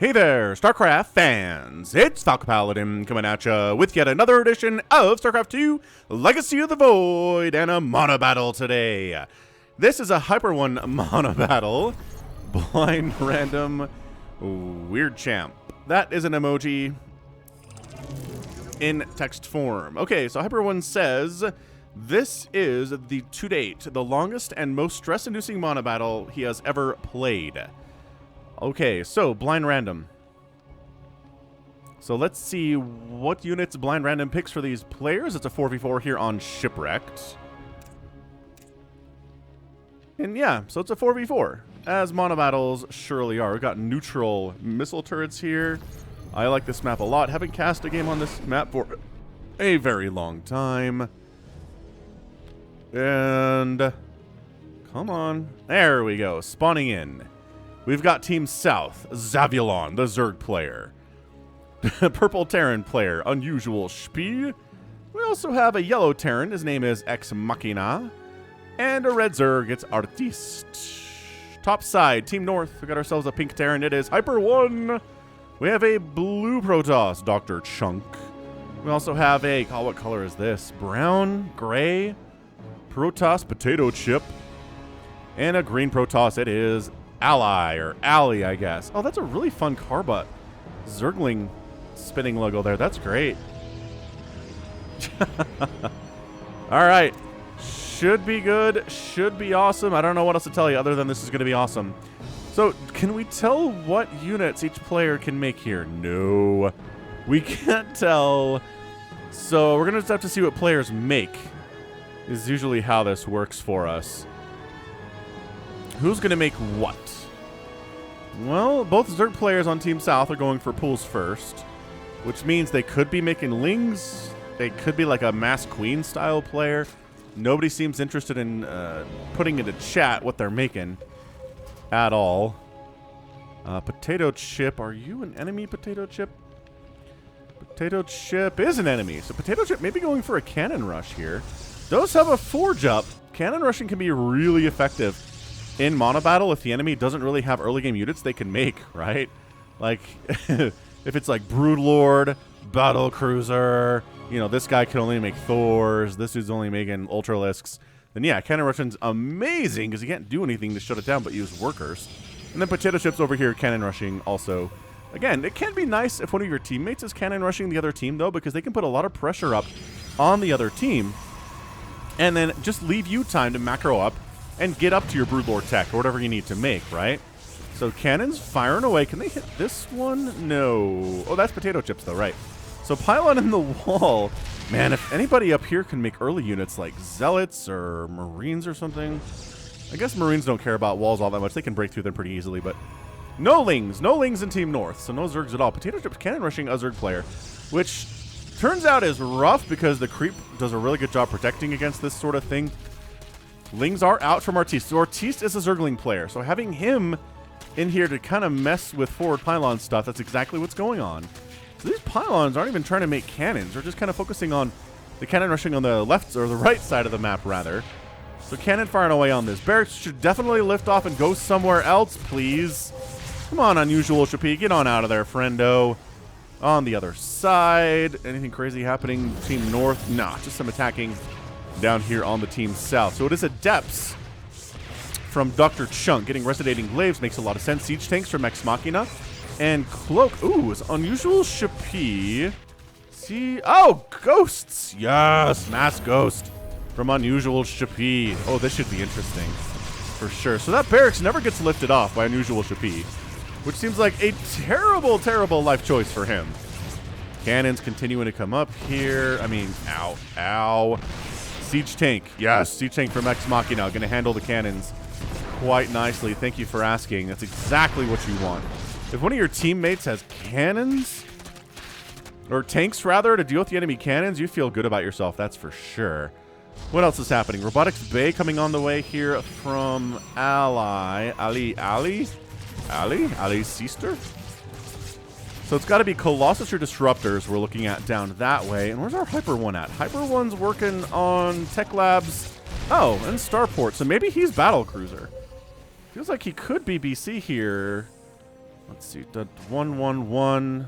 Hey there, StarCraft fans! It's Falcon Paladin coming at ya with yet another edition of StarCraft 2 Legacy of the Void and a Monobattle today. This is a Hyper 1 Monobattle. Blind Random Weird Champ. That is an emoji in text form. Okay, so Hyper 1 says, this is the to date, the longest and most stress-inducing Monobattle he has ever played. Okay, so Blind Random. So let's see what units Blind Random picks for these players. It's a 4v4 here on Shipwrecked. And yeah, so it's a 4v4, as Monobattles surely are. We've got neutral missile turrets here. I like this map a lot. Haven't cast a game on this map for a very long time. And come on. There we go, spawning in. We've got Team South, Zavulon, the Zerg player. Purple Terran player, Unusual Spee. We also have a yellow Terran, his name is Ex Machina. And a red Zerg, it's Artiste. Top side, Team North, we got ourselves a pink Terran, it is Hyper 1. We have a blue Protoss, Dr. Chunk. We also have a, oh, what color is this? Brown, gray, Protoss Potato Chip. And a green Protoss, it is Ally, or Ally, I guess. Oh, that's a really fun Carbut Zergling spinning logo there. That's great. All right. Should be good. Should be awesome. I don't know what else to tell you other than this is going to be awesome. So, can we tell what units each player can make here? No. We can't tell. So, we're going to just have to see what players make. Is usually how this works for us. Who's going to make what? Well, both Zerg players on Team South are going for pools first, which means they could be making Lings. They could be like a Mass Queen style player. Nobody seems interested in putting into chat what they're making at all. Potato Chip, are you an enemy, Potato Chip? Potato Chip is an enemy, so Potato Chip may be going for a cannon rush here. Those have a forge up. Cannon rushing can be really effective in Monobattle if the enemy doesn't really have early game units they can make, right? Like, if it's like Broodlord, Battle Cruiser, you know, this guy can only make Thors, this dude's only making Ultralisks, then yeah, Cannon Rushing's amazing because he can't do anything to shut it down but use workers. And then Potato Chips over here, Cannon Rushing also. Again, it can be nice if one of your teammates is Cannon Rushing the other team, though, because they can put a lot of pressure up on the other team and then just leave you time to macro up and get up to your Broodlord tech or whatever you need to make, right? So cannons firing away. Can they hit this one? No. Oh, that's Potato Chips, though, right? So pylon in the wall. Man, if anybody up here can make early units like Zealots or Marines or something. I guess Marines don't care about walls all that much. They can break through them pretty easily, but no Lings. No Lings in Team North, so no Zergs at all. Potato Chips cannon rushing a Zerg player, which turns out is rough because the creep does a really good job protecting against this sort of thing. Lings are out from Artiste. So Artiste is a Zergling player. So having him in here to kind of mess with forward pylon stuff, that's exactly what's going on. So these pylons aren't even trying to make cannons. They're just kind of focusing on the cannon rushing on the left or the right side of the map, rather. So cannon firing away on this. Barracks should definitely lift off and go somewhere else, please. Come on, Unusual Shapi. Get on out of there, friendo. On the other side, anything crazy happening? Team North? Nah, just some attacking down here on the Team South. So it is Adepts from Dr. Chunk. Getting Resonating Glaives makes a lot of sense. Siege Tanks from Ex Machina. And Cloak. Ooh, is Unusual Shapi. See? Oh, Ghosts. Yes, Mass Ghost from Unusual Shapi. Oh, this should be interesting for sure. So that barracks never gets lifted off by Unusual Shapi, which seems like a terrible, terrible life choice for him. Cannons continuing to come up here. I mean, ow, ow. Siege Tank. Yes, Siege Tank from Ex Machina. Going to handle the cannons quite nicely. Thank you for asking. That's exactly what you want. If one of your teammates has cannons, or tanks rather, to deal with the enemy cannons, you feel good about yourself, that's for sure. What else is happening? Robotics Bay coming on the way here from Ally. Ali Sister? So it's got to be Colossus or Disruptors we're looking at down that way. And where's our Hyper 1 at? Hyper 1's working on Tech Labs. Oh, and Starport. So maybe he's Battle Cruiser. Feels like he could be BC here. Let's see. 111.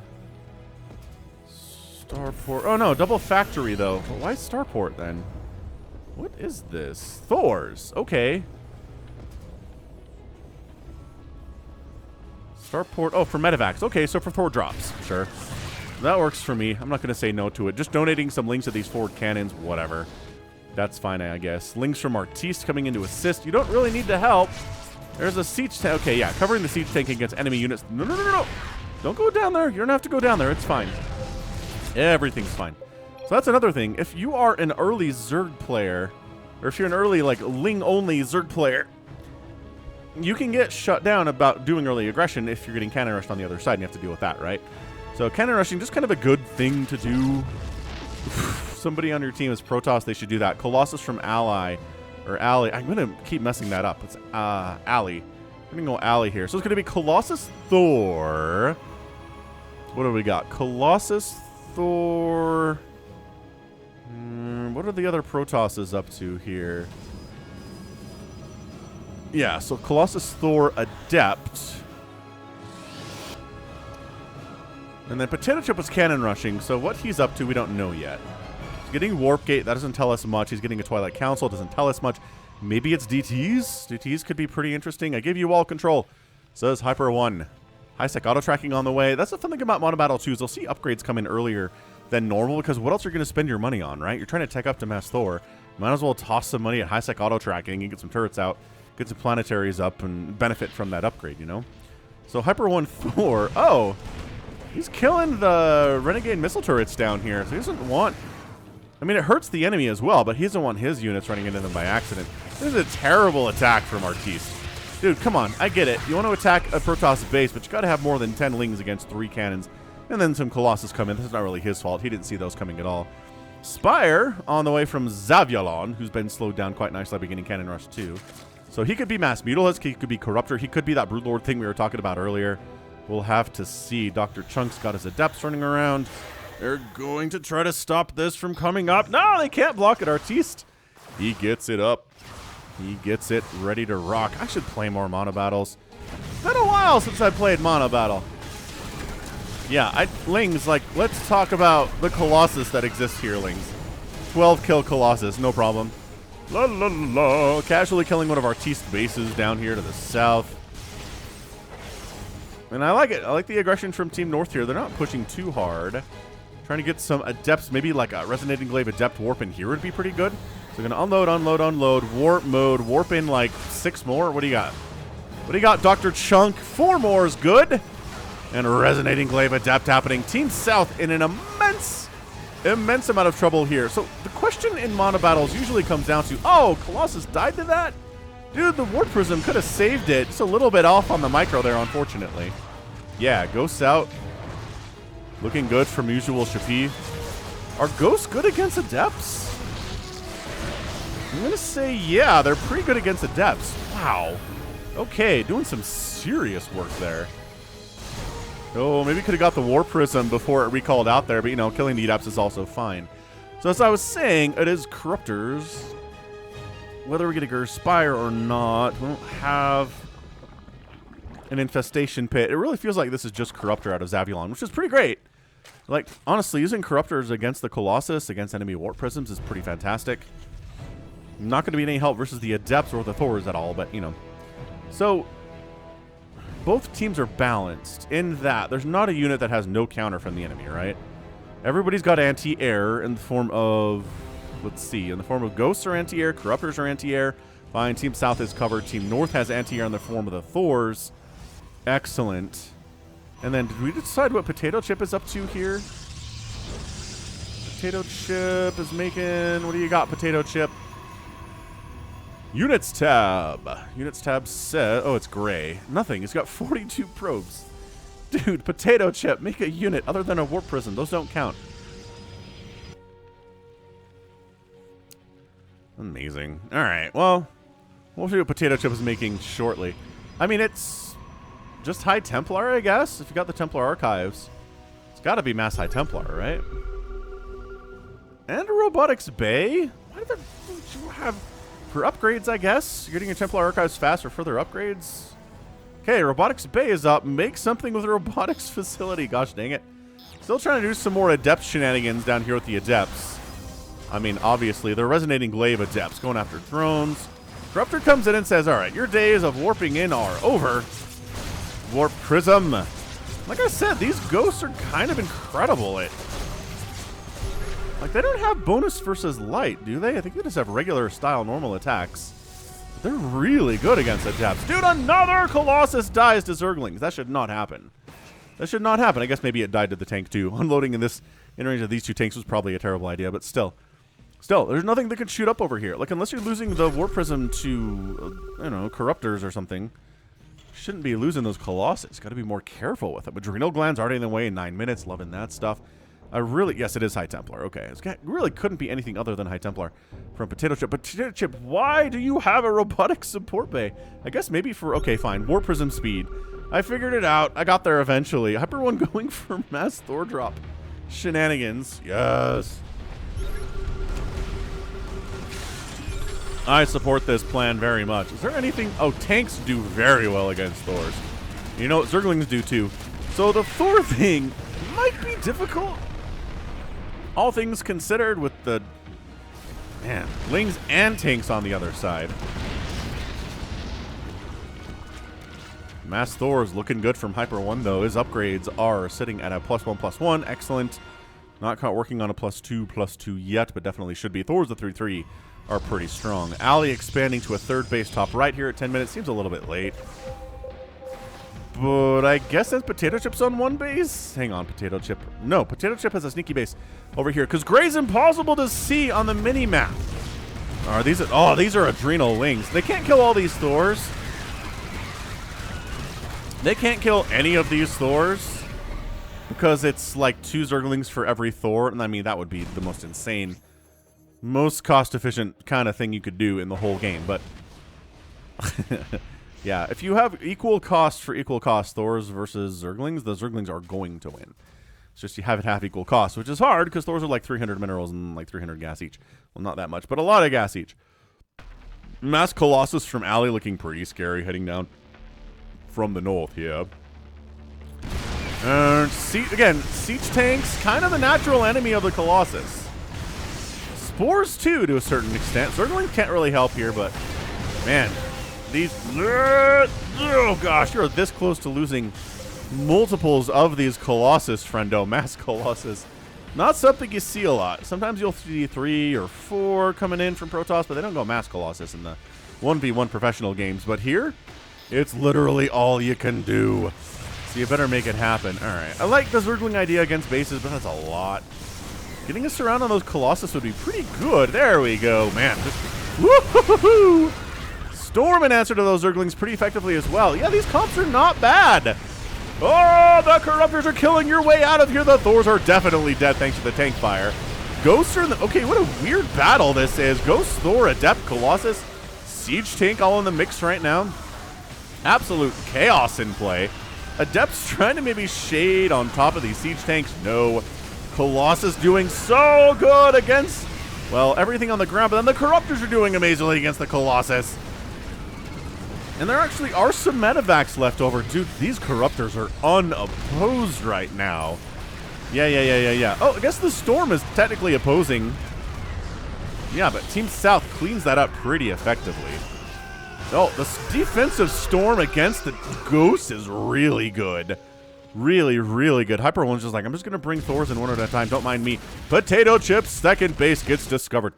Starport. Oh, no. Double factory, though. But why Starport, then? What is this? Thor's. Okay. Starport. Oh, for medevacs. Okay, so for Thor drops. Sure. That works for me. I'm not going to say no to it. Just donating some Lings to these forward cannons. Whatever. That's fine, I guess. Lings from Artiste coming in to assist. You don't really need to help. There's a siege tank. Okay, yeah. Covering the siege tank against enemy units. No, no, no, no, no. Don't go down there. You don't have to go down there. It's fine. Everything's fine. So that's another thing. If you are an early Zerg player, or if you're an early, like, Ling-only Zerg player, you can get shut down about doing early aggression if you're getting cannon rushed on the other side, and you have to deal with that, right? So cannon rushing, just kind of a good thing to do. Somebody on your team is Protoss, they should do that. Colossus from Ally, or Ally. I'm going to keep messing that up. It's Ally. I'm going to go Ally here. So it's going to be Colossus, Thor. What do we got? Colossus, Thor. What are the other Protosses up to here? Yeah, so Colossus, Thor, Adept. And then Potato Chip was cannon rushing, so what he's up to we don't know yet. He's getting Warp Gate, that doesn't tell us much. He's getting a Twilight Council, doesn't tell us much. Maybe it's DTs? DTs could be pretty interesting. I give you all control, says Hyper 1. High-Sec auto-tracking on the way. That's the fun thing about Monobattle 2 is they'll see upgrades come in earlier than normal, because what else are you going to spend your money on, right? You're trying to tech up to Mass Thor. Might as well toss some money at High-Sec auto-tracking and get some turrets out, get some planetaries up, and benefit from that upgrade, you know? So Hyper 1 Thor, oh, he's killing the Renegade missile turrets down here, so he doesn't want... I mean, it hurts the enemy as well, but he doesn't want his units running into them by accident. This is a terrible attack from Artiste. Dude, come on, I get it. You want to attack a Protoss base, but you got to have more than 10 Lings against 3 cannons. And then some Colossus come in. This is not really his fault. He didn't see those coming at all. Spire on the way from Zavialon, who's been slowed down quite nicely beginning Cannon Rush 2. So he could be Mass Mutalisk, he could be Corruptor, he could be that Broodlord thing we were talking about earlier. We'll have to see. Dr. Chunk's got his Adepts running around. They're going to try to stop this from coming up. No, they can't block it. Artiste, he gets it up. He gets it ready to rock. I should play more Monobattles. It's been a while since I played Monobattle. Yeah, Lings, like, let's talk about the Colossus that exists here, Lings. 12 kill Colossus, no problem. La la la. Casually killing one of Artiste bases down here to the south. And I like it. I like the aggression from Team North here. They're not pushing too hard. Trying to get some Adepts, maybe like a Resonating Glaive Adept warp in here would be pretty good. So we're going to unload, unload, unload, warp mode, warp in like 6 more. What do you got? What do you got, Dr. Chunk? 4 more is good. And Resonating Glaive Adept happening. Team South in an immense amount of trouble here. So the question in Monobattles usually comes down to, oh, Colossus died to that? Dude, the Warp Prism could have saved it. Just a little bit off on the micro there, unfortunately. Yeah, Ghosts out. Looking good from usual Shapi. Are Ghosts good against Adepts? I'm going to say, yeah, they're pretty good against Adepts. Wow. Okay, doing some serious work there. Oh, maybe could have got the War Prism before it recalled out there, but, you know, killing the Adepts is also fine. So as I was saying, it is Corruptors. Whether we get a Gerspire or not, we don't have an Infestation Pit. It really feels like this is just Corruptor out of Zavialon, which is pretty great. Like, honestly, using Corruptors against the Colossus, against enemy Warp Prisms is pretty fantastic. Not going to be any help versus the Adepts or the Thors at all, but, you know. So, both teams are balanced in that there's not a unit that has no counter from the enemy, right? Everybody's got anti-air in the form of, let's see, in the form of Ghosts are anti-air, Corruptors are anti-air. Fine, Team South is covered. Team North has anti-air in the form of the Thors. Excellent. And then, did we decide what Potato Chip is up to here? Potato Chip is making, what do you got, Potato Chip? Units tab. Units tab says, oh, it's gray. Nothing. He's got 42 probes. Dude, Potato Chip, make a unit other than a Warp Prism. Those don't count. Amazing. All right, well, we'll see what Potato Chip is making shortly. I mean, it's just High Templar, I guess, if you got the Templar Archives. It's got to be Mass High Templar, right? And a Robotics Bay? Why do you have... For upgrades, I guess. You're getting your Templar Archives fast for further upgrades. Okay, robotics bay is up. Make something with a robotics facility. Gosh dang it. Still trying to do some more adept shenanigans down here with the adepts. I mean, obviously, they're resonating glaive adepts going after drones. Corruptor comes in and says, all right, your days of warping in are over. Warp prism. Like I said, these ghosts are kind of incredible at... Like, they don't have bonus versus light, do they? I think they just have regular style normal attacks. But they're really good against adepts. Dude, another Colossus dies to Zerglings. That should not happen. That should not happen. I guess maybe it died to the tank too. Unloading in range of these two tanks was probably a terrible idea, but still, there's nothing that can shoot up over here. Like, unless you're losing the Warp Prism to, you know, Corruptors or something, shouldn't be losing those Colossus. Got to be more careful with them. Adrenal Glands already in the way in 9 minutes. Loving that stuff. Yes, it is High Templar. Okay, it really couldn't be anything other than High Templar from Potato Chip. Potato Chip, why do you have a robotic support bay? I guess maybe for, okay, fine, Warp Prism speed. I figured it out. I got there eventually. Hyper 1 going for mass Thor drop. Shenanigans. Yes. I support this plan very much. Is there anything... Oh, tanks do very well against Thors. You know, Zerglings do too. So the Thor thing might be difficult. All things considered with the... Man, Lings and tanks on the other side. Mass Thor is looking good from Hyper 1, though. His upgrades are sitting at a +1/+1. Excellent. Not caught working on a +2/+2 yet, but definitely should be. Thor's the 3/3 are pretty strong. Alley expanding to a third base top right here at 10 minutes. Seems a little bit late. But I guess that's Potato Chip's on one base. Hang on, Potato Chip. No, Potato Chip has a sneaky base over here because Gray's impossible to see on the mini-map. Are these... Oh, these are Adrenal Lings. They can't kill all these Thors. They can't kill any of these Thors because it's like 2 Zerglings for every Thor. And I mean, that would be the most insane, most cost-efficient kind of thing you could do in the whole game. But... yeah, if you have equal cost for equal cost Thors versus Zerglings, the Zerglings are going to win. It's just you have it half equal cost, which is hard because Thors are like 300 minerals and like 300 gas each. Well, not that much, but a lot of gas each. Mass Colossus from Alley looking pretty scary heading down from the north here. And again, siege tanks, kind of the natural enemy of the Colossus. Spores too, to a certain extent. Zerglings can't really help here, but man... These, oh gosh, you're this close to losing multiples of these Colossus, friendo. Mass Colossus. Not something you see a lot. Sometimes you'll see 3 or 4 coming in from Protoss, but they don't go Mass Colossus in the 1v1 professional games. But here, it's literally all you can do. So you better make it happen. All right. I like the Zergling idea against bases, but that's a lot. Getting us around on those Colossus would be pretty good. There we go, man. Woo-hoo-hoo-hoo! Storm in answer to those Zerglings pretty effectively as well. Yeah, these comps are not bad. Oh, the Corruptors are killing your way out of here. The Thors are definitely dead thanks to the tank fire. Ghosts are in the... Okay, what a weird battle this is. Ghost, Thor, Adept, Colossus, Siege Tank all in the mix right now. Absolute chaos in play. Adept's trying to maybe shade on top of these Siege Tanks. No. Colossus doing so good against, well, everything on the ground, but then the Corruptors are doing amazingly against the Colossus. And there actually are some medevacs left over. Dude, these Corruptors are unopposed right now. Yeah. Oh, I guess the Storm is technically opposing. Yeah, but Team South cleans that up pretty effectively. Oh, the defensive Storm against the Ghost is really good. Really, really good. Hyper 1's just like, I'm just going to bring Thors in one at a time. Don't mind me. Potato Chip, second base gets discovered.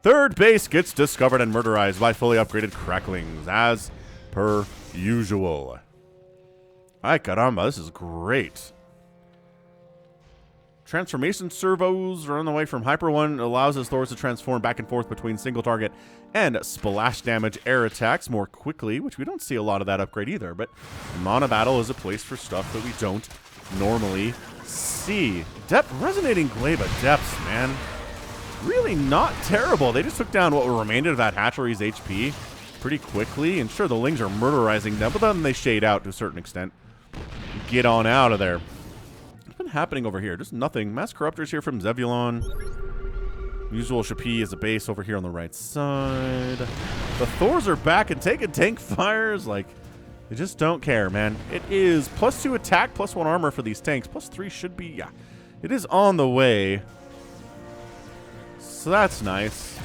Third base gets discovered and murderized by fully upgraded Cracklings, as per usual. Ay caramba, this is great. Transformation servos are on the way from Hyper 1. Allows his Thors to transform back and forth between single target and splash damage air attacks more quickly, which we don't see a lot of that upgrade either, but Monobattle is a place for stuff that we don't normally see. Adept, resonating glaive Adepts, man. Really not terrible. They just took down what remained of that hatchery's HP pretty quickly, and sure, the Lings are murderizing them, but then they shade out to a certain extent. Get on out of there. What's been happening over here? Just nothing. Mass Corruptors here from Zevulon. Usual Shapi is a base over here on the right side. The Thors are back and taking tank fires. Like, They just don't care, man. It is +2 attack, +1 armor for these tanks. +3 should be, yeah. It is on the way. So that's nice.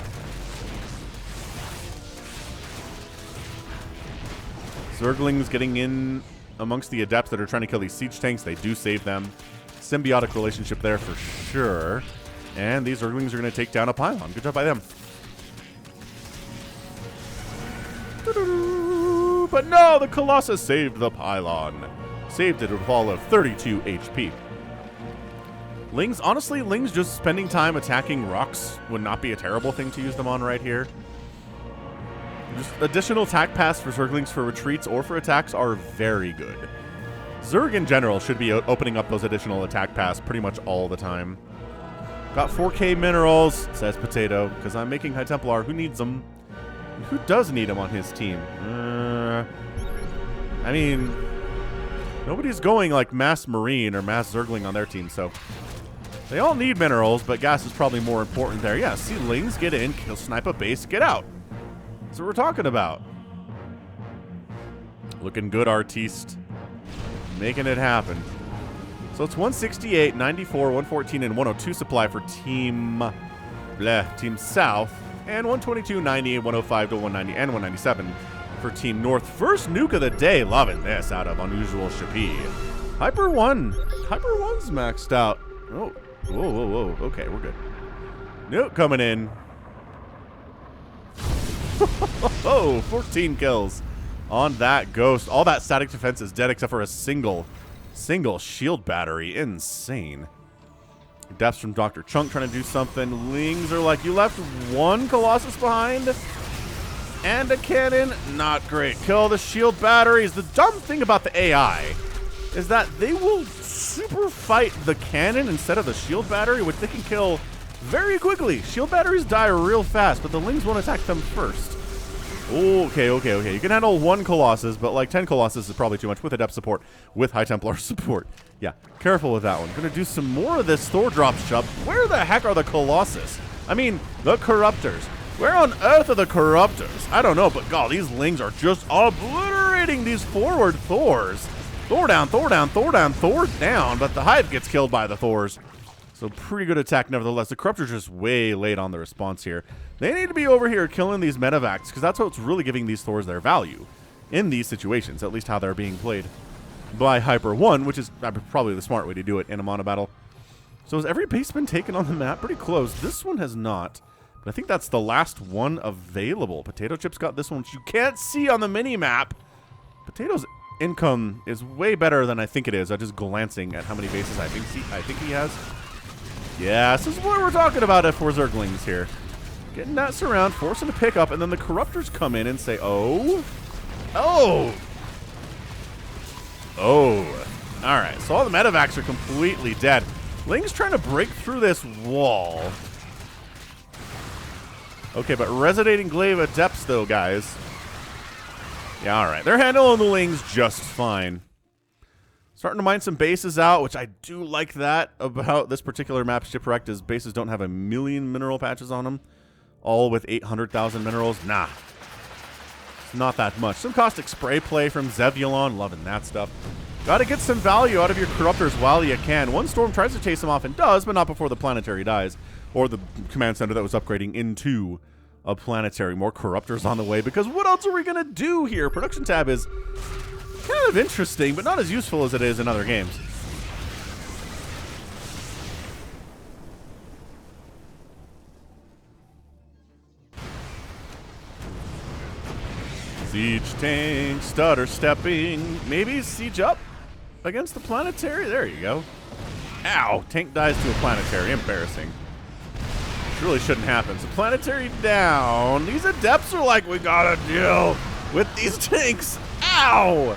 Zerglings getting in amongst the Adepts that are trying to kill these siege tanks. They do save them. Symbiotic relationship there for sure. And these Zerglings are going to take down a pylon. Good job by them. But no, the Colossus saved the pylon. Saved it with a fall of 32 HP. Honestly, Ling's just spending time attacking rocks would not be a terrible thing to use them on right here. Just additional attack paths for Zerglings for retreats or for attacks are very good. Zerg in general should be opening up those additional attack paths pretty much all the time. Got 4K minerals, says Potato, because I'm making High Templar. Who needs them? Who does need them on his team? I mean, nobody's going like Mass Marine or Mass Zergling on their team, so they all need minerals, but gas is probably more important there. Yeah, see, Lings get in, kill, snipe a base, get out. That's what we're talking about. Looking good, Artiste. Making it happen. So it's 168, 94, 114, and 102 supply for Team South. And 122, 90, 105 to 190, and 197 for Team North. First nuke of the day. Loving this out of Unusual Shapi. Hyper 1. Hyper 1's maxed out. Oh, whoa, whoa, whoa. Okay, we're good. Nuke coming in. Oh, 14 kills on that Ghost. All that static defense is dead except for a single shield battery. Insane. Depths from Dr. Chunk trying to do something. Lings are like, you left one Colossus behind and a cannon. Not great. Kill the shield batteries. The dumb thing about the AI is that they will super fight the cannon instead of the shield battery, which they can kill very quickly. Shield batteries die real fast, but the Lings won't attack them first. Okay. You can handle one Colossus, but like 10 Colossus is probably too much with Adept support, with High Templar support. Yeah, careful with that one. Gonna do some more of this Thor drop shop. Where the heck are the Colossus? I mean, the Corruptors. Where on earth are the Corruptors? I don't know, but God, these Lings are just obliterating these forward Thors. Thor down, Thor down, Thor down, Thor down, but the Hive gets killed by the Thors. So pretty good attack nevertheless. The Corruptors just way late on the response here. They need to be over here killing these medevacs, because that's what's really giving these Thors their value in these situations, at least how they're being played by Hyper 1, which is probably the smart way to do it in a monobattle. So has every base been taken on the map? Pretty close. This one has not, but I think that's the last one available. Potato Chip's got this one, which you can't see on the mini-map. Potato's income is way better than I think it is. I'm just glancing at how many bases I think he has. Yeah, this is what we're talking about if we're Zerglings here. Getting that surround, forcing to pick up, and then the Corruptors come in and say, oh. Alright, so all the medevacs are completely dead. Ling's trying to break through this wall. Okay, but Resonating Glaive Adepts, though, guys. Yeah, alright. They're handling the Lings just fine. Starting to mine some bases out, which I do like that about this particular map. Shipwrecked is bases don't have 1 million mineral patches on them. All with 800,000 minerals. Nah. It's not that much. Some caustic spray play from Zevulon. Loving that stuff. Gotta get some value out of your Corruptors while you can. One Storm tries to chase them off and does, but not before the Planetary dies. Or the command center that was upgrading into a Planetary. More Corruptors on the way, because what else are we gonna do here? Production tab is kind of interesting, but not as useful as it is in other games. Siege tank, stutter stepping. Maybe siege up against the Planetary. There you go. Ow, tank dies to a Planetary. Embarrassing. Which really shouldn't happen. So Planetary down. These Adepts are like, we gotta deal with these tanks. Ow!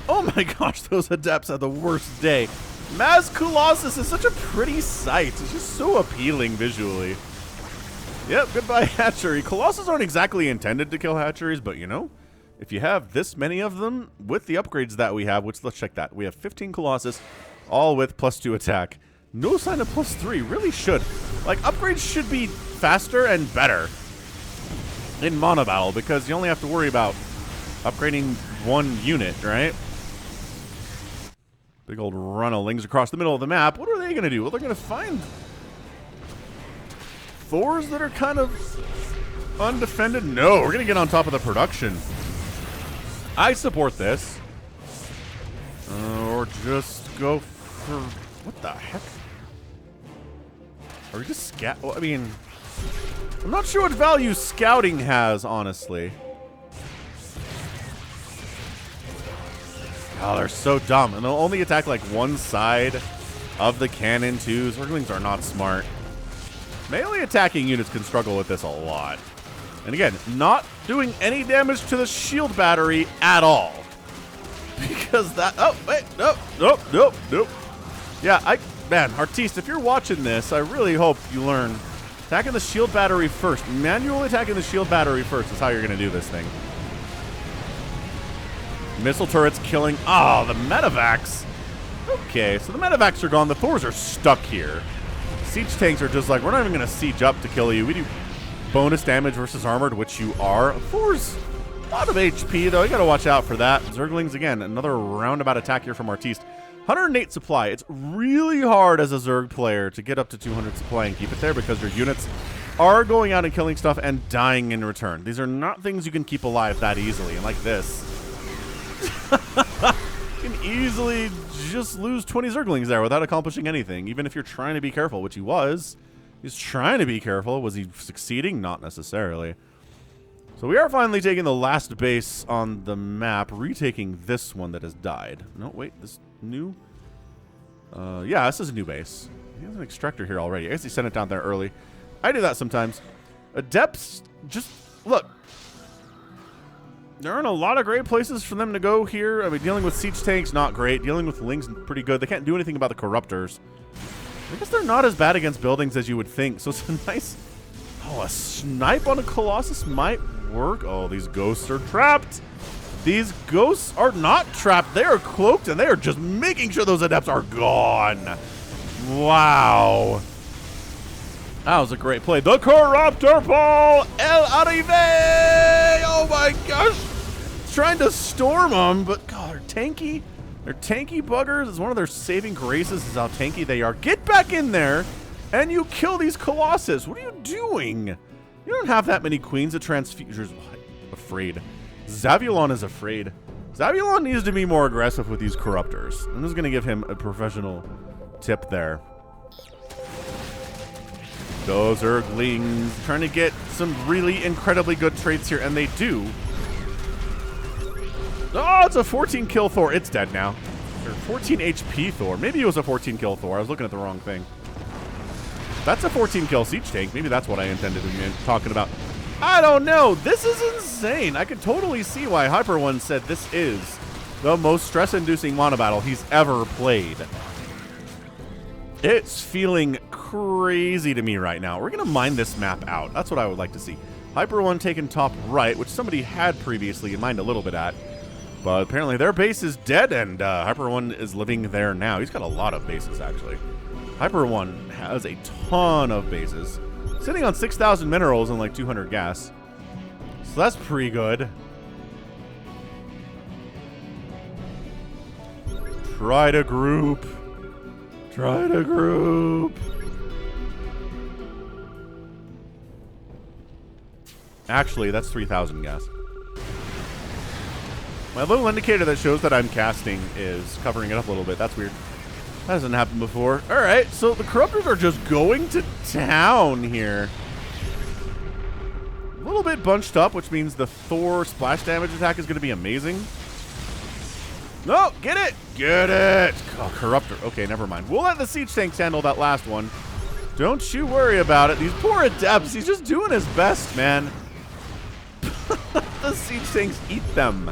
Oh my gosh, those Adepts had the worst day. Maz Colossus is such a pretty sight. It's just so appealing visually. Yep, goodbye hatchery. Colossus aren't exactly intended to kill hatcheries, but you know, if you have this many of them with the upgrades that we have, which let's check that. We have 15 Colossus, all with +2 attack. No sign of +3, really should. Like, upgrades should be faster and better in Monobattle, because you only have to worry about upgrading one unit, right? Big old run of Lings across the middle of the map. What are they going to do? Well, they're going to find Thors that are kind of undefended. No, we're going to get on top of the production. I support this. Or just go for... What the heck? Are we just scout? Well, I mean, I'm not sure what value scouting has, honestly. Oh, they're so dumb. And they'll only attack like one side of the cannon, too. Zerglings are not smart. Melee attacking units can struggle with this a lot. And again, not doing any damage to the shield battery at all. Because that... Oh, wait. Nope. Yeah, man, Artiste, if you're watching this, I really hope you learn. Attacking the shield battery first. Manually attacking the shield battery first is how you're going to do this thing. Missile turrets killing... Oh, the medevacs. Okay, so the medevacs are gone. The Thors are stuck here. Siege tanks are just like, we're not even going to siege up to kill you. We do bonus damage versus armored, which you are. Thors, a lot of HP, though. You got to watch out for that. Zerglings, again, another roundabout attack here from Artiste. 108 supply. It's really hard as a Zerg player to get up to 200 supply and keep it there because your units are going out and killing stuff and dying in return. These are not things you can keep alive that easily. And like this, you can easily just lose 20 Zerglings there without accomplishing anything, even if you're trying to be careful, which he was. He's trying to be careful. Was he succeeding? Not necessarily. So we are finally taking the last base on the map, retaking this one that has died. No, wait, this new? Yeah, this is a new base. He has an extractor here already. I guess he sent it down there early. I do that sometimes. Adepts, just, look. There aren't a lot of great places for them to go here. I mean, dealing with siege tanks, not great. Dealing with Lings, pretty good. They can't do anything about the Corruptors. I guess they're not as bad against buildings as you would think. So it's a nice... Oh, a snipe on a Colossus might work. Oh, these ghosts are trapped. These ghosts are not trapped. They are cloaked, and they are just making sure those Adepts are gone. Wow. That was a great play. The Corruptor Ball El Arrive! Oh my gosh. It's trying to storm them, but God, they're tanky. They're tanky buggers. It's one of their saving graces is how tanky they are. Get back in there, and you kill these Colossus. What are you doing? You don't have that many queens of transfusers. Afraid. Zavulon is afraid. Zavulon needs to be more aggressive with these Corruptors. I'm just going to give him a professional tip there. Those are Lings trying to get some really incredibly good traits here, and they do. Oh, it's a 14 kill Thor. It's dead now. Or 14 HP Thor. Maybe it was a 14 kill Thor. I was looking at the wrong thing. That's a 14 kill siege tank. Maybe that's what I intended to be talking about. I don't know. This is insane. I could totally see why Hyper One said this is the most stress-inducing Monobattle he's ever played. It's feeling crazy to me right now. We're going to mine this map out. That's what I would like to see. Hyper One taken top right, which somebody had previously in mind a little bit at. But apparently their base is dead, and Hyper One is living there now. He's got a lot of bases, actually. Hyper One has a ton of bases. Sitting on 6,000 minerals and like 200 gas. So that's pretty good. Try to group. Try to group. Actually, that's 3,000 gas. My little indicator that shows that I'm casting is covering it up a little bit. That's weird. That hasn't happened before. All right, so the Corruptors are just going to town here. A little bit bunched up, which means the Thor splash damage attack is going to be amazing. No, get it! Get it! Oh, Corruptor. Okay, never mind. We'll let the siege tanks handle that last one. Don't you worry about it. These poor Adepts, he's just doing his best, man. The siege tanks eat them.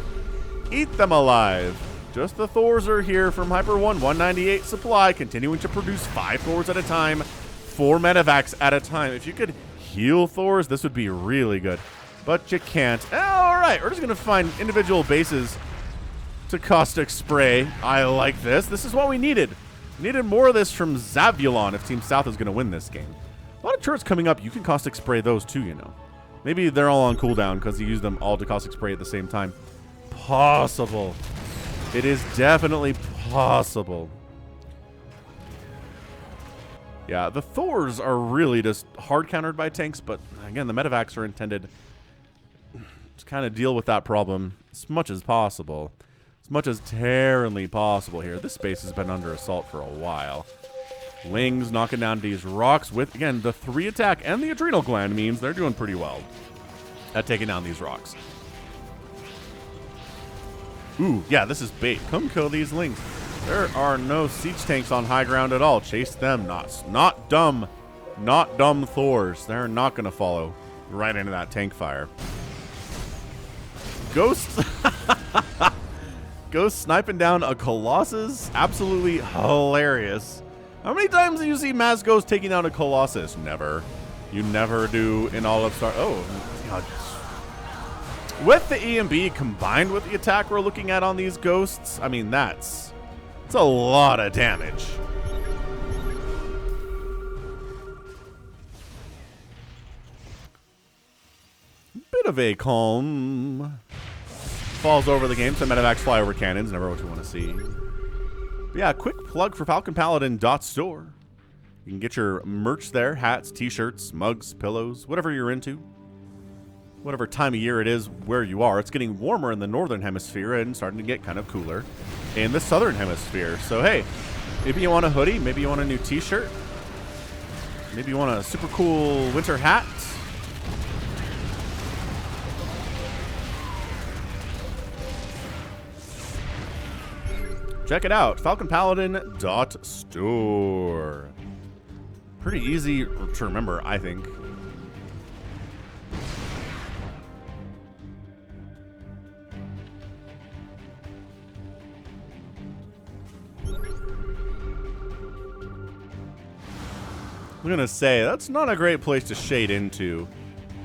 Eat them alive. Just the Thors are here from Hyper One. 198 supply, continuing to produce 5 Thors at a time, 4 medevacs at a time. If you could heal Thors, this would be really good. But you can't. All right, we're just going to find individual bases to caustic spray. I like this. This is what we needed. We needed more of this from Zavulon if Team South is going to win this game. A lot of turrets coming up. You can caustic spray those too, you know. Maybe they're all on cooldown because you use them all to caustic spray at the same time. possible. It is definitely possible. Yeah, the Thors are really just hard countered by tanks, but again, the medevacs are intended to kind of deal with that problem as much as possible. As much as terribly possible here. This space has been under assault for a while. Ling's knocking down these rocks with, again, the 3 attack and the adrenal gland means they're doing pretty well at taking down these rocks. Ooh, yeah, this is bait. Come kill these Lings. There are no siege tanks on high ground at all. Chase them. Not dumb. Not dumb Thors. They're not going to follow right into that tank fire. Ghost. Ghost sniping down a Colossus. Absolutely hilarious. How many times do you see Mass Ghost taking down a Colossus? Never. You never do in all of Star. Oh, God. With the EMB combined with the attack we're looking at on these ghosts, I mean, it's a lot of damage. Bit of a calm falls over the game. Some medevacs fly over cannons. Never what you want to see. But yeah, quick plug for Falcon Paladin .store. You can get your merch there: hats, t-shirts, mugs, pillows, whatever you're into. Whatever time of year it is where you are. It's getting warmer in the northern hemisphere and starting to get kind of cooler in the southern hemisphere. So hey, maybe you want a hoodie, maybe you want a new t-shirt, maybe you want a super cool winter hat. Check it out, falconpaladin.store. Pretty easy to remember, I think. I'm gonna say, that's not a great place to shade into.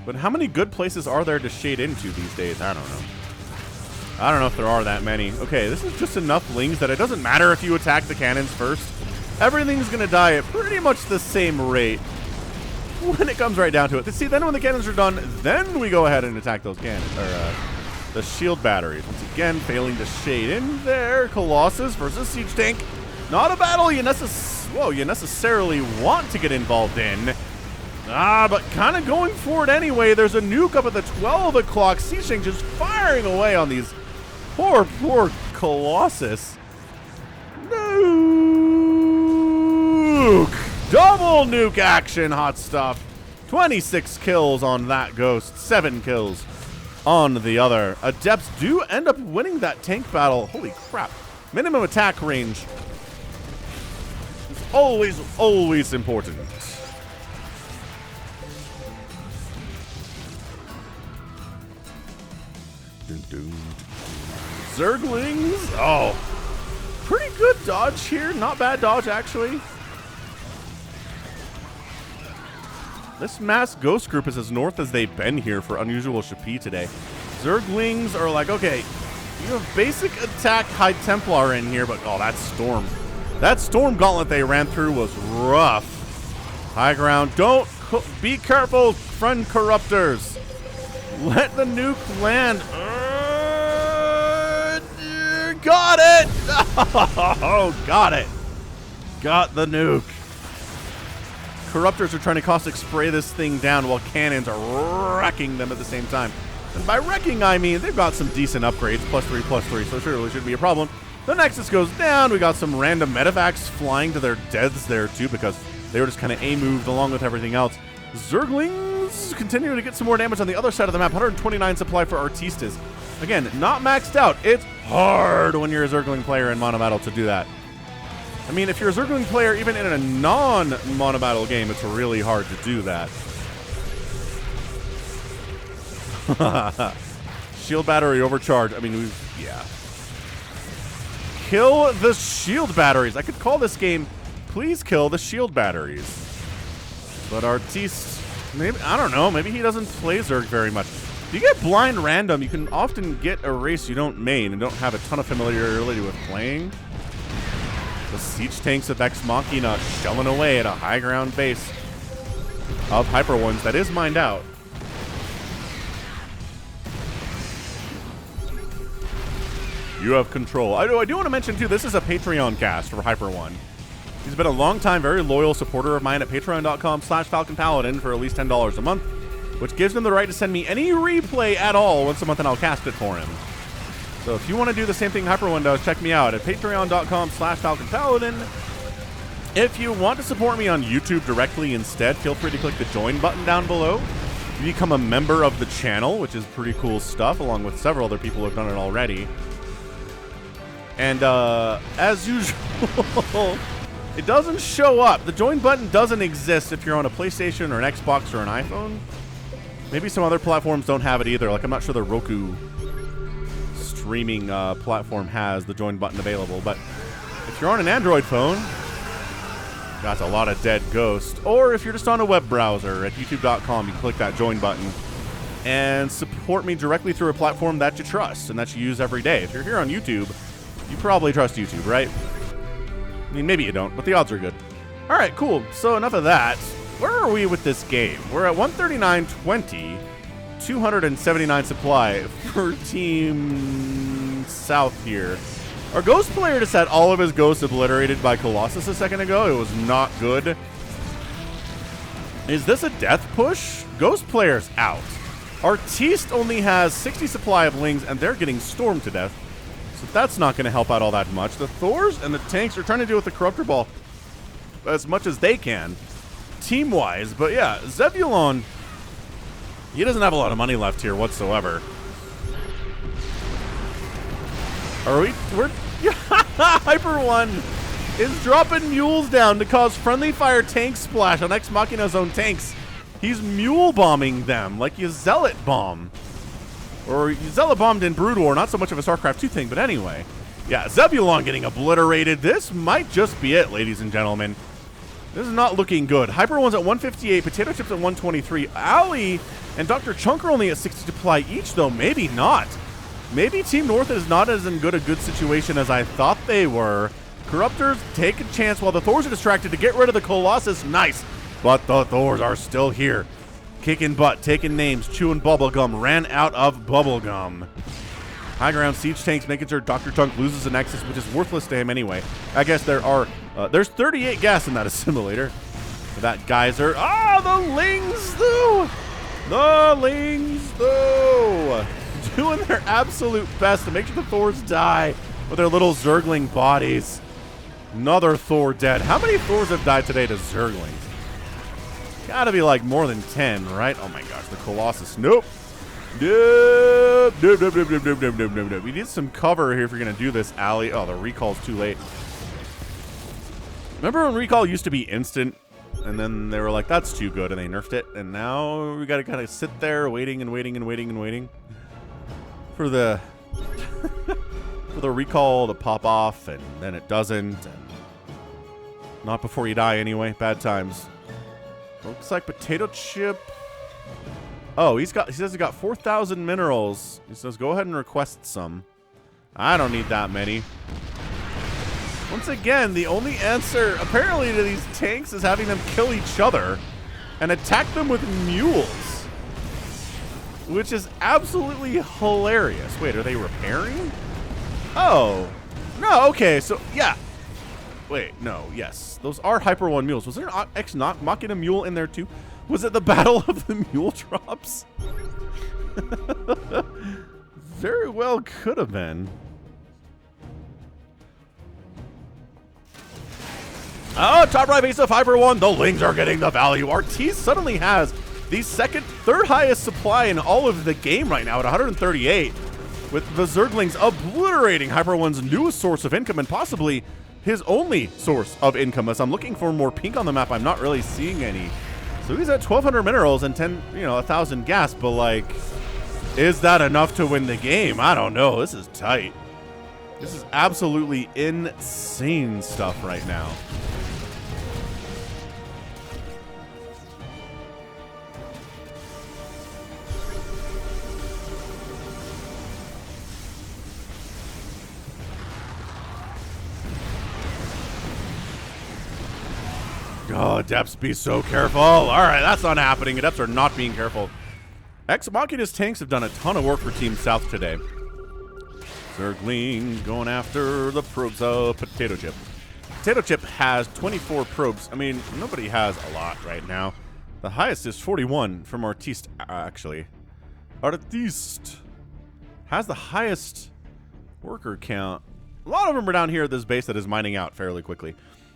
But how many good places are there to shade into these days? I don't know. I don't know if there are that many. Okay, this is just enough Lings that it doesn't matter if you attack the cannons first. Everything's gonna die at pretty much the same rate when it comes right down to it. See, then when the cannons are done, then we go ahead and attack those cannons, or the shield batteries. Once again, failing to shade in there. Colossus versus Siege Tank. Not a battle you necessarily want to get involved in. But kind of going for it anyway. There's a nuke up at the 12 o'clock. Siege Tank just firing away on these poor Colossus. Nuke! Double nuke action, hot stuff. 26 kills on that ghost, 7 kills on the other. Adepts do end up winning that tank battle. Holy crap. Minimum attack range. Always important. Zerglings. Oh, pretty good dodge here. Not bad dodge, actually. This mass ghost group is as north as they've been here for Unusual Shapi today. Zerglings are like, okay, you have basic attack High Templar in here, but oh, that storm. That storm gauntlet they ran through was rough. High ground. Be careful, friend corruptors. Let the nuke land. Got it. Oh, got it. Got the nuke. Corruptors are trying to caustic spray this thing down while cannons are wrecking them at the same time. And by wrecking, I mean they've got some decent upgrades. +3/+3, so surely shouldn't be a problem. The Nexus goes down. We got some random medevacs flying to their deaths there, too, because they were just kind of A-moved along with everything else. Zerglings continuing to get some more damage on the other side of the map. 129 supply for Artistas. Again, not maxed out. It's hard when you're a Zergling player in Monobattle to do that. I mean, if you're a Zergling player, even in a non-Monobattle game, it's really hard to do that. Shield battery overcharge. I mean, yeah. Kill the shield batteries. I could call this game, please kill the shield batteries. But Artiste, maybe, I don't know, maybe he doesn't play Zerg very much. If you get blind random, you can often get a race you don't main and don't have a ton of familiarity with playing. The Siege Tanks of Ex Machina shelling away at a high ground base of Hyper Ones that is mined out. You have control. I do want to mention, too, this is a Patreon cast for Hyper One. He's been a long time, very loyal supporter of mine at patreon.com/FalconPaladin for at least $10 a month, which gives him the right to send me any replay at all once a month, and I'll cast it for him. So if you want to do the same thing Hyper One does, check me out at patreon.com/FalconPaladin. If you want to support me on YouTube directly instead, feel free to click the join button down below. You become a member of the channel, which is pretty cool stuff, along with several other people who have done it already. And as usual, it doesn't show up. The join button doesn't exist if you're on a PlayStation or an Xbox or an iPhone. Maybe some other platforms don't have it either. Like, I'm not sure the Roku streaming platform has the join button available. But if you're on an Android phone, that's a lot of dead ghost. Or if you're just on a web browser at youtube.com, you can click that join button and support me directly through a platform that you trust and that you use every day. If you're here on YouTube, you probably trust YouTube, right? I mean, maybe you don't, but the odds are good. All right, cool. So enough of that. Where are we with this game? We're at 139.20, 279 supply for Team South here. Our Ghost player just had all of his ghosts obliterated by Colossus a second ago. It was not good. Is this a death push? Ghost player's out. Artiste only has 60 supply of Lings, and they're getting stormed to death. So that's not going to help out all that much. The Thors and the tanks are trying to deal with the Corruptor Ball as much as they can, team-wise. But yeah, Zebulon, he doesn't have a lot of money left here whatsoever. We're Hyper One is dropping mules down to cause friendly fire tank splash on Ex Machina's own tanks. He's mule bombing them like you Zealot bomb. Or you Zealot bombed in Brood War, not so much of a StarCraft 2 thing, but anyway. Yeah, Zebulon getting obliterated. This might just be it, ladies and gentlemen. This is not looking good. Hyper One's at 158, Potato Chips at 123. Ali and Dr. Chunk are only at 60 supply each, though. Maybe not. Maybe Team North is not as in a good situation as I thought they were. Corruptors take a chance while the Thors are distracted to get rid of the Colossus. Nice. But the Thors are still here. Kicking butt, taking names, chewing bubblegum, ran out of bubblegum. High ground siege tanks making sure Dr. Chunk loses a Nexus, which is worthless to him anyway. I guess there's 38 gas in that assimilator. That geyser. Ah, the Lings, though. The Lings, though. Doing their absolute best to make sure the Thors die with their little Zergling bodies. Another Thor dead. How many Thors have died today to Zerglings? Gotta be like more than 10, right? Oh my gosh, the Colossus. Nope. Nope. Nope, nope, nope, nope, nope, nope, nope, nope. We need some cover here if you're gonna do this, Ali. Oh, the recall's too late. Remember when recall used to be instant? And then they were like, that's too good, and they nerfed it. And now we gotta kind of sit there waiting and waiting and waiting and waiting for the for the recall to pop off, and then it doesn't. And not before you die anyway. Bad times. Looks like Potato Chip. Oh, he says he got 4,000 minerals. He says go ahead and request some. I don't need that many. Once again, the only answer apparently to these tanks is having them kill each other and attack them with mules, which is absolutely hilarious. Wait, are they repairing? Oh, no, okay, so yeah. Wait, no, yes. Those are Hyper One mules. Was there an Ex Machina mule in there too? Was it the Battle of the Mule Drops? Very well could have been. Oh, top right base of Hyper One. The Lings are getting the value. Artiste suddenly has the third highest supply in all of the game right now at 138. With the Zerglings obliterating Hyper One's newest source of income and possibly his only source of income. As I'm looking for more pink on the map, I'm not really seeing any. So he's at 1,200 minerals and 1,000 gas, but like, is that enough to win the game? I don't know. This is tight. This is absolutely insane stuff right now. Oh, Adepts, be so careful. All right, that's not happening. Adepts are not being careful. Ex Machina's tanks have done a ton of work for Team South today. Zergling going after the probes. Potato Chip. Potato Chip has 24 probes. I mean, nobody has a lot right now. The highest is 41 from Artiste, actually. Artiste has the highest worker count. A lot of them are down here at this base that is mining out fairly quickly.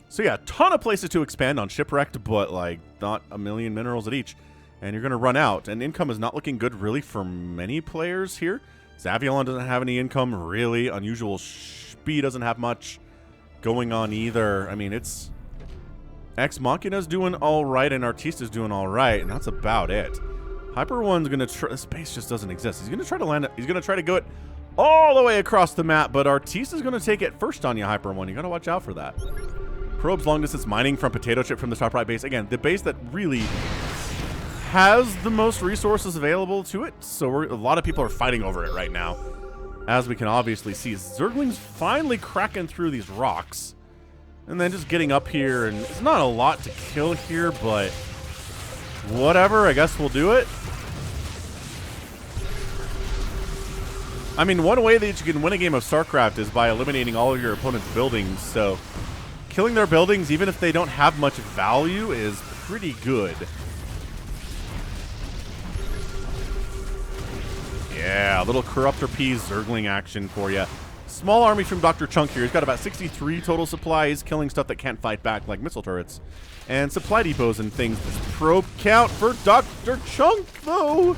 So yeah, a ton of places to expand on Shipwrecked, but like not a million minerals at each. And you're going to run out. And income is not looking good really for many players here. Zaviolon doesn't have any income really. Unusual Spee doesn't have much going on either. I mean, it's Ex Machina's doing all right and Artiste is doing all right, and that's about it. Hyper One's gonna try. This base just doesn't exist. He's gonna try to land it. He's gonna try to go it all the way across the map, but Artiste is gonna take it first on you, Hyper One. You gotta watch out for that. Probes long distance mining from Potato Chip from the top right base. Again, the base that really has the most resources available to it, so a lot of people are fighting over it right now. As we can obviously see, Zergling's finally cracking through these rocks. And then just getting up here, and it's not a lot to kill here, but whatever, I guess we'll do it. I mean, one way that you can win a game of StarCraft is by eliminating all of your opponent's buildings, so killing their buildings, even if they don't have much value, is pretty good. Yeah, a little Corruptor P Zergling action for you. Small army from Dr. Chunk here. He's got about 63 total supplies, killing stuff that can't fight back, like missile turrets. And supply depots and things. This probe count for Dr. Chunk, though.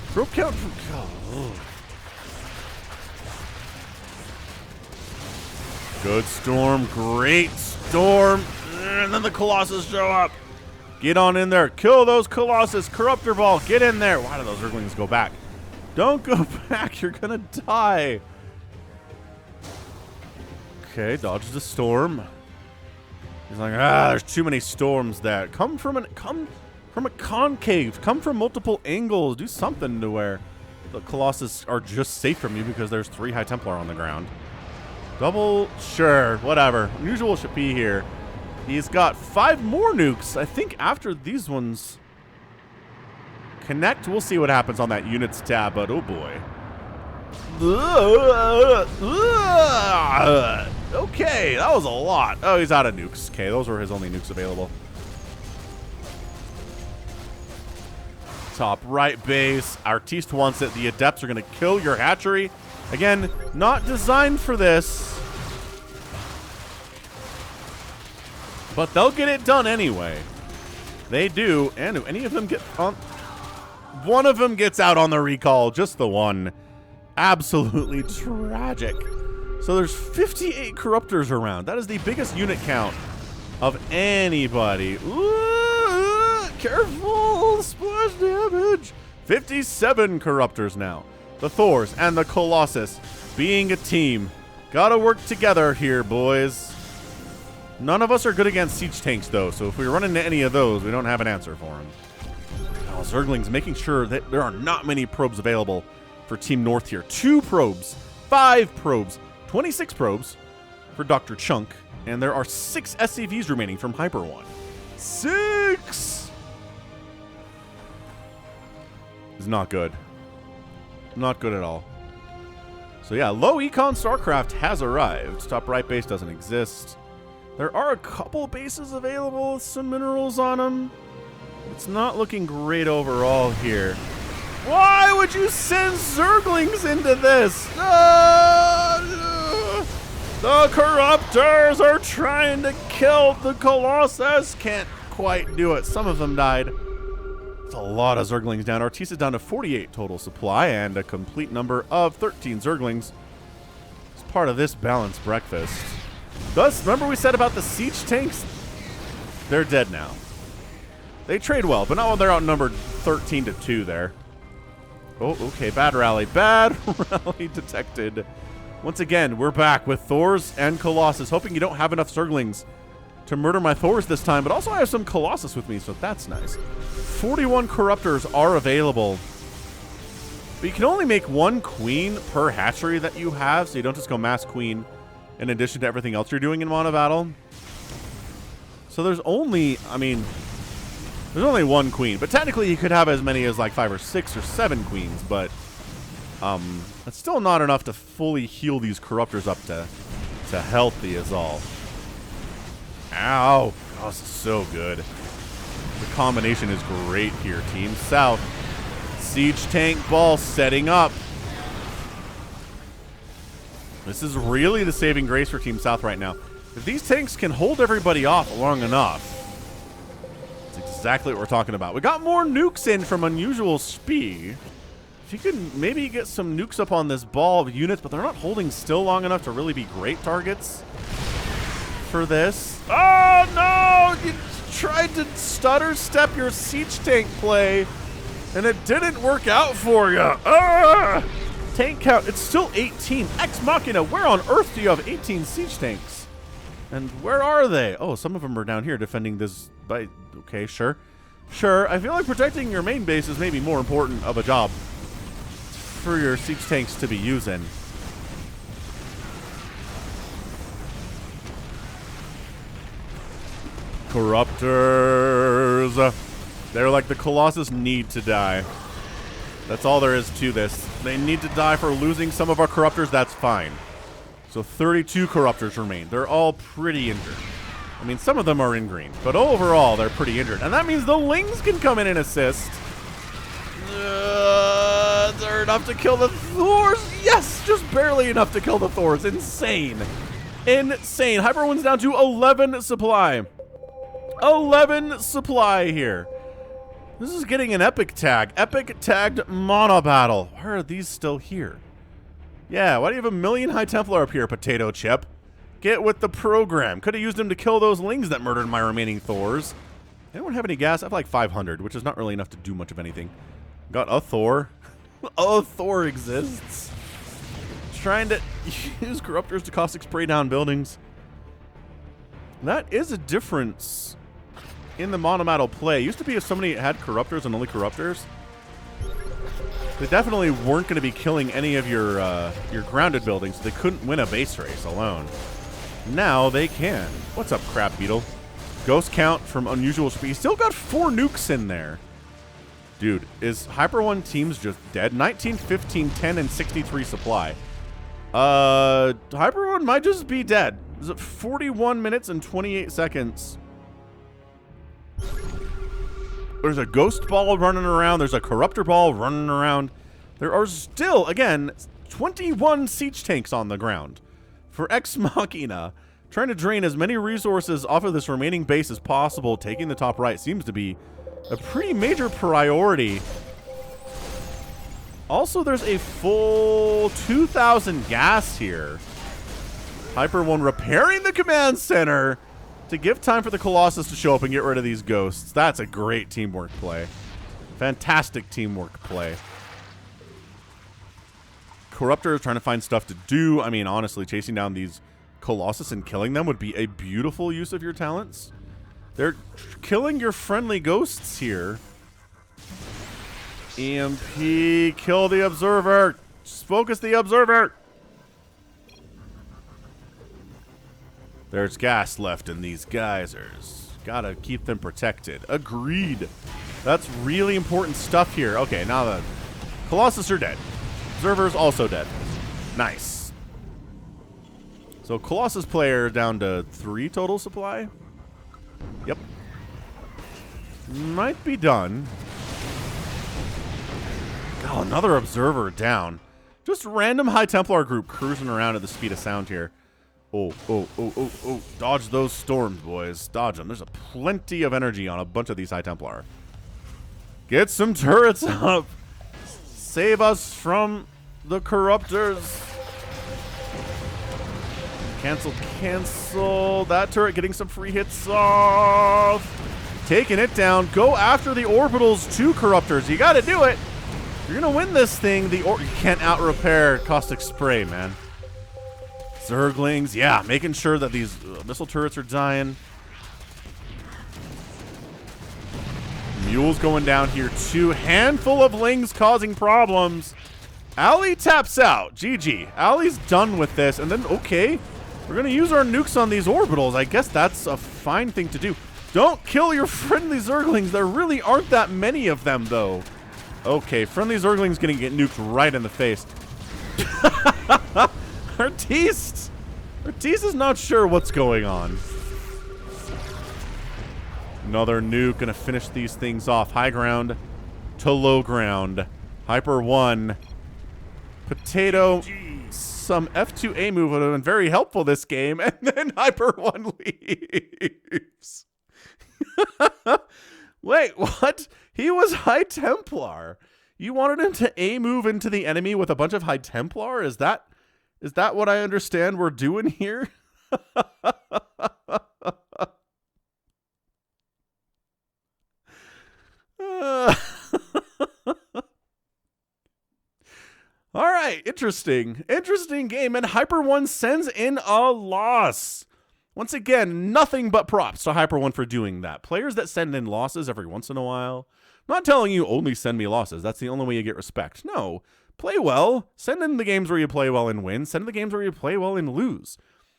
Probe count for... Oh. Good storm. Great storm. And then the Colossus show up. Get on in there. Kill those Colossus. Corruptor Ball. Get in there. Why do those Zerglings go back? Don't go back. You're going to die. Okay, dodge the storm. He's like, there's too many storms there. Come from a concave. Come from multiple angles. Do something to where the Colossus are just safe from you because there's 3 High Templar on the ground. Double, sure, whatever. Unusual Shapee here. He's got 5 more nukes. I think after these ones connect, we'll see what happens on that units tab, but oh boy. Okay, that was a lot. Oh, he's out of nukes. Okay, those were his only nukes available. Top right base. Artiste wants it. The Adepts are going to kill your hatchery. Again, not designed for this. But they'll get it done anyway. They do. And do any of them get on? One of them gets out on the recall. Just the one. Absolutely tragic. So there's 58 Corruptors around. That is the biggest unit count of anybody. Ooh, careful, splash damage. 57 Corruptors now. The Thors and the Colossus being a team. Gotta work together here, boys. None of us are good against siege tanks, though, so if we run into any of those, we don't have an answer for them. Now, Zergling's making sure that there are not many probes available for Team North here. 2 probes, 5 probes, 26 probes for Dr. Chunk, and there are 6 SCVs remaining from Hyper One. 6! Is not good. Not good at all. So yeah, low econ StarCraft has arrived. Top right base doesn't exist. There are a couple bases available with some minerals on them. It's not looking great overall here. Why would you send Zerglings into this? The Corruptors are trying to kill the Colossus. Can't quite do it. Some of them died. It's a lot of Zerglings down. Artiste is down to 48 total supply and a complete number of 13 Zerglings. It's part of this balanced breakfast. Thus, remember we said about the siege tanks? They're dead now. They trade well, but not when they're outnumbered 13-2 there. Oh, okay, bad rally. Bad rally detected. Once again, we're back with Thors and Colossus, hoping you don't have enough Zerglings to murder my Thors this time, but also I have some Colossus with me, so that's nice. 41 Corruptors are available. But you can only make 1 queen per hatchery that you have, so you don't just go mass queen in addition to everything else you're doing in Monobattle. So there's only, there's only 1 queen, but technically you could have as many as like 5 or 6 or 7 queens, but It's still not enough to fully heal these Corruptors up to healthy is all. Ow! Oh, this is so good. The combination is great here, Team South. Siege Tank Ball setting up. This is really the saving grace for Team South right now. If these tanks can hold everybody off long enough, that's exactly what we're talking about. We got more nukes in from Unusual Speed. If you can maybe get some nukes up on this ball of units, but they're not holding still long enough to really be great targets for this. Oh, no! You tried to stutter step your siege tank play, and it didn't work out for you. Ah! Tank count, it's still 18. Ex Machina, where on earth do you have 18 siege tanks? And where are they? Oh, some of them are down here defending this. Okay, sure. Sure, I feel like protecting your main base is maybe more important of a job for your siege tanks to be using. Corruptors. They're like the Colossus need to die. That's all there is to this. They need to die for losing some of our Corruptors. That's fine. So 32 Corruptors remain. They're all pretty injured. I mean, some of them are in green, but overall, they're pretty injured. And that means the Lings can come in and assist. They're enough to kill the Thors. Yes, just barely enough to kill the Thors. Insane. Insane. Hyper One's down to 11 supply. 11 supply here. This is getting an epic tag. Epic tagged Monobattle. Why are these still here? Yeah, why do you have a million High Templar up here, Potato Chip? Get with the program. Could have used them to kill those Lings that murdered my remaining Thors. Anyone have any gas? I have like 500, which is not really enough to do much of anything. Got a Thor. A Thor exists. Trying to use Corruptors to caustic spray down buildings. That is a difference in the Monobattle play. It used to be if somebody had Corruptors and only Corruptors, they definitely weren't going to be killing any of your grounded buildings, so they couldn't win a base race alone. Now they can. What's up, Crab Beetle? Ghost count from Unusual Speed. Still got 4 nukes in there. Dude, is Hyper One Teams just dead? 19, 15, 10, and 63 supply. Hyper One might just be dead. Is it 41 minutes and 28 seconds? There's a Ghost Ball running around. There's a Corruptor Ball running around. There are still, again, 21 siege tanks on the ground for Ex Machina. Trying to drain as many resources off of this remaining base as possible. Taking the top right seems to be a pretty major priority. Also, there's a full 2,000 gas here. Hyper One repairing the command center to give time for the Colossus to show up and get rid of these ghosts. That's a great teamwork play. Fantastic teamwork play. Corruptor is trying to find stuff to do. I mean, honestly, chasing down these Colossus and killing them would be a beautiful use of your talents. They're killing your friendly ghosts here. EMP, kill the Observer. Just focus the Observer. There's gas left in these geysers. Gotta keep them protected. Agreed. That's really important stuff here. Okay, now the Colossus are dead. Observer's also dead. Nice. So Colossus player down to 3 total supply. Yep. Might be done. God, another Observer down. Just random High Templar group cruising around at the speed of sound here. Oh. Dodge those storms, boys. Dodge them. There's a plenty of energy on a bunch of these High Templar. Get some turrets up. Save us from the Corruptors. Cancel. That turret getting some free hits off. Taking it down. Go after the orbitals, 2 Corruptors. You got to do it. You're going to win this thing. You can't out-repair caustic spray, man. Zerglings, yeah, making sure that these missile turrets are dying. Mules going down here too. Handful of Lings causing problems. Ali taps out. GG. Ali's done with this. And then, okay, we're going to use our nukes on these orbitals. I guess that's a fine thing to do. Don't kill your friendly Zerglings. There really aren't that many of them, though. Okay, friendly Zergling's gonna get nuked right in the face. Artiste! Artiste is not sure what's going on. Another nuke, gonna finish these things off. High ground to low ground. Hyper 1. Potato. Some F2A move would have been very helpful this game, and then Hyper 1 leaves. Wait, what? He was High Templar. You wanted him to A move into the enemy with a bunch of High Templar? Is that what I understand we're doing here? All right, interesting game, and Hyper 1 sends in a loss. Once again, nothing but props to Hyper 1 for doing that. Players that send in losses every once in a while, I'm not telling you only send me losses. That's the only way you get respect. No, play well. Send in the games where you play well and win. Send in the games where you play well and lose.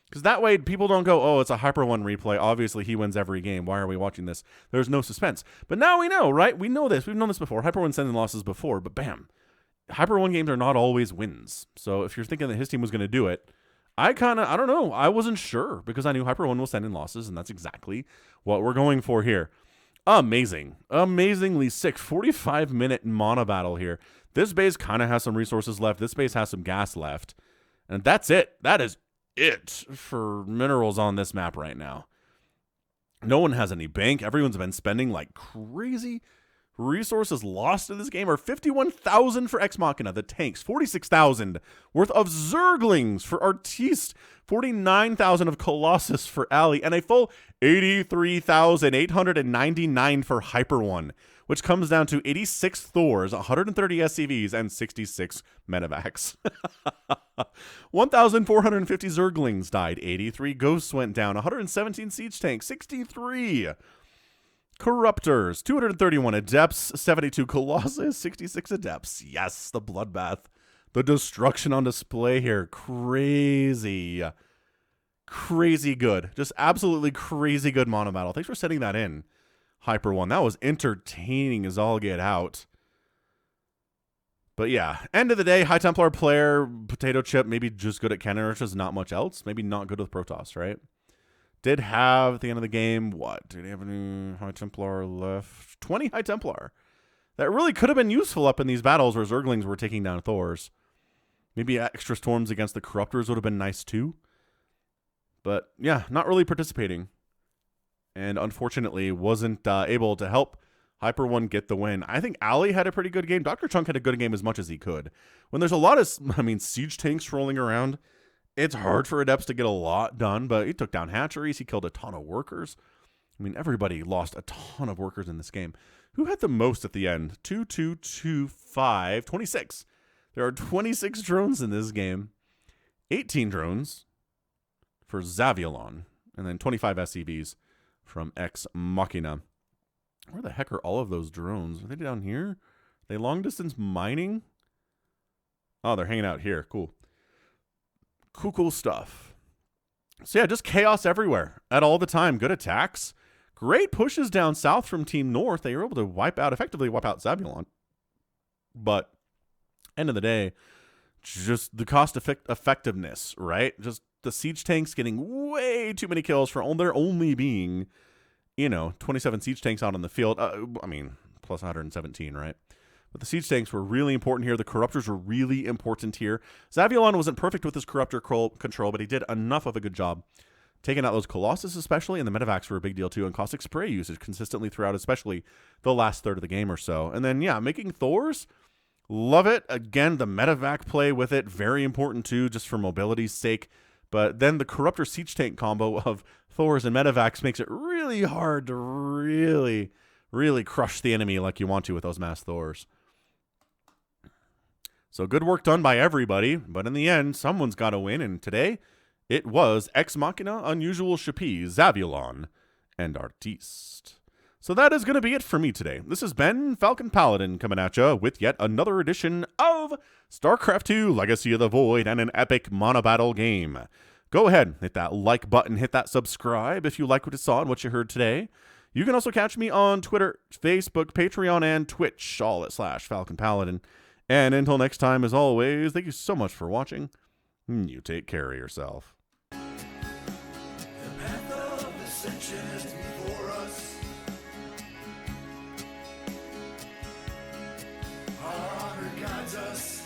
Because that way people don't go, oh, it's a Hyper 1 replay. Obviously, he wins every game. Why are we watching this? There's no suspense. But now we know, right? We know this. We've known this before. Hyper 1 sends in losses before, but bam. Hyper 1 games are not always wins. So if you're thinking that his team was going to do it, I don't know. I wasn't sure because I knew Hyper 1 will send in losses, and that's exactly what we're going for here. Amazing. Amazingly sick. 45-minute Monobattle here. This base kind of has some resources left. This base has some gas left. And that's it. That is it for minerals on this map right now. No one has any bank. Everyone's been spending like crazy. Resources lost in this game are 51,000 for Ex Machina, the tanks, 46,000 worth of Zerglings for Artiste, 49,000 of Colossus for Ali, and a full 83,899 for Hyper 1, which comes down to 86 Thors, 130 SCVs, and 66 Medivacs. 1,450 Zerglings died, 83 Ghosts went down, 117 Siege Tanks, 63 Corruptors, 231 Adepts, 72 Colossus, 66 Adepts. Yes, the bloodbath. The destruction on display here. Crazy. Crazy good. Just absolutely crazy good Monobattle. Thanks for setting that in, Hyper 1. That was entertaining as all get out. But yeah, end of the day, High Templar player, Potato Chip, maybe just good at cannon archers, not much else. Maybe not good with Protoss, right? Did have, at the end of the game, what? Did he have any High Templar left? 20 High Templar. That really could have been useful up in these battles where Zerglings were taking down Thors. Maybe extra storms against the Corruptors would have been nice too. But yeah, not really participating. And unfortunately wasn't able to help Hyper 1 get the win. I think Ali had a pretty good game. Dr. Chunk had a good game as much as he could. When there's a lot of, siege tanks rolling around, it's hard for Adepts to get a lot done, but he took down hatcheries. He killed a ton of workers. Everybody lost a ton of workers in this game. Who had the most at the end? 2, 2, 2, 5, 26. There are 26 drones in this game. 18 drones for Zavulon, and then 25 SCVs from Ex Machina. Where the heck are all of those drones? Are they down here? Are they long distance mining? Oh, they're hanging out here. Cool. Cool stuff. So yeah, just chaos everywhere at all the time. Good attacks. Great pushes down south from Team North. They were able to effectively wipe out Zavulon. But end of the day, just the cost effectiveness, right? Just the siege tanks getting way too many kills for there only being, 27 siege tanks out on the field. Plus 117, right? But the siege tanks were really important here. The Corruptors were really important here. Zavulon wasn't perfect with his Corruptor control, but he did enough of a good job taking out those Colossus especially, and the Medivacs were a big deal too, and Caustic Spray usage consistently throughout, especially the last third of the game or so. And then, yeah, making Thors, love it. Again, the Medivac play with it, very important too, just for mobility's sake. But then the Corruptor siege tank combo of Thors and Medivacs makes it really hard to really crush the enemy like you want to with those mass Thors. So good work done by everybody, but in the end, someone's got to win, and today it was Ex Machina, Unusual Shapi, Zavulon, and Artiste. So that is going to be it for me today. This has been Falcon Paladin coming at you with yet another edition of StarCraft 2 Legacy of the Void and an epic Monobattle game. Go ahead, hit that like button, hit that subscribe if you like what you saw and what you heard today. You can also catch me on Twitter, Facebook, Patreon, and Twitch, all at /Falcon Paladin. And until next time, as always, thank you so much for watching. You take care of yourself. The path of ascension is before us. Our honor guides us.